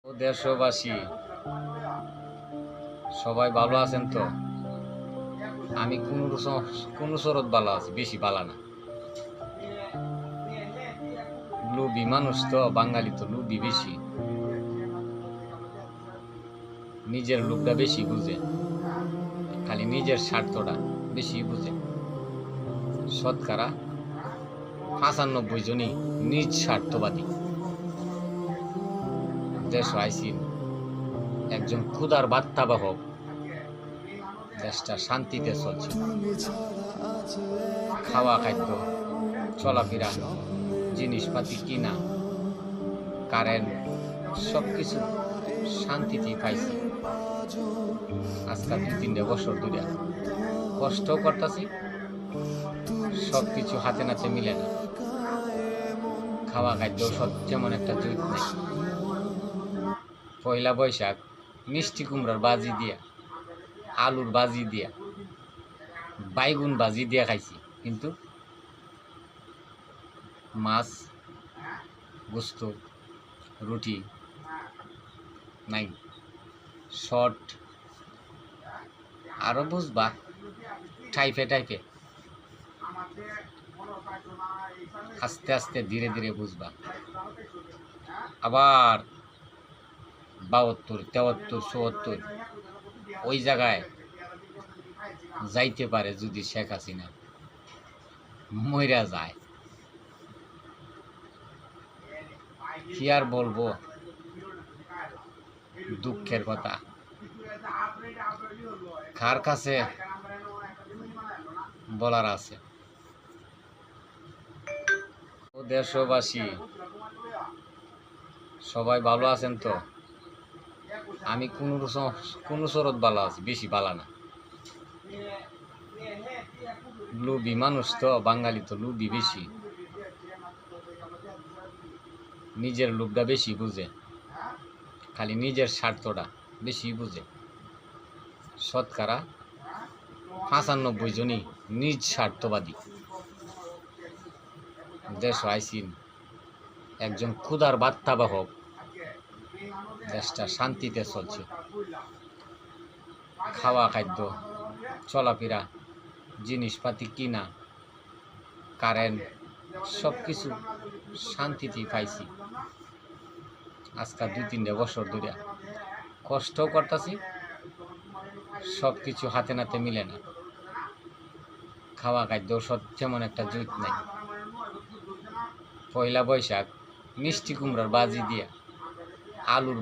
ও দেশবাসী সবাই ভালো আছেন তো? আমি কোন শরৎ ভালো আছি, বেশি ভালো না। লুবি মানুষ তো, বাঙালি তো লুবি বেশি, নিজের লোকটা বেশি বুঝে, খালি নিজের স্বার্থটা বেশি বুঝে। শতকরা 95 জনই নিজ স্বার্থবাদী। দেশ আইসিন একজন ক্ষুধার বার্তাবাহক, দেশটা শান্তিতে চলছে। খাওয়া খাদ্য, চলাফেরা, জিনিসপাতি কিনা, কারেন্ট, সবকিছু শান্তিতেই পাইছি। আজকাল 2-3 বছর ধরে কষ্ট করতেছি, সবকিছু হাতে নাতে মিলে না। খাওয়া খাদ্য যেমন একটা জুত নেই। পয়লা বৈশাখ মিষ্টি কুমড়ার বাজি দিয়া, আলুর বাজি দিয়া, বাইগুন বাজি দিয়া খাইছি, কিন্তু মাছ, গোস্ত, রুটি নাই। শর্ট আরো বুঝবা, টাইপে টাইপে আস্তে আস্তে ধীরে ধীরে বুঝবা। আবার 72, 73, 74 ওই জায়গায় যাইতে পারে যদি শেখ হাসিনা মইরা যায়। কি আর বলবো, দুঃখের কথা। কার কাছে বলার আছে? ও দেশবাসী সবাই ভালো আছেন তো? আমি কোন শরৎ ভালো আছি, বেশি ভালো না। লুবি মানুষ তো, বাঙালি তো লুবি বেশি, নিজের লোকটা বেশি বুঝে, খালি নিজের স্বার্থটা বেশি বুঝে। শতকরা 95 জনই নিজ স্বার্থবাদী। দেশ আইসিন একজন ক্ষুধার বার্তাবাহক, দেশটা শান্তিতে চলছে। খাওয়া খাদ্য, চলাফেরা, জিনিসপাতি কিনা, কারেন্ট, সবকিছু শান্তিতেই পাইছি। আজকাল 2-3 বছর ধরে কষ্ট করতেছি, সবকিছু হাতে নাতে মিলে না। খাওয়া খাদ্য যেমন একটা জুত নেই। পয়লা বৈশাখ মিষ্টি কুমড়ার বাজি দিয়া, আলুর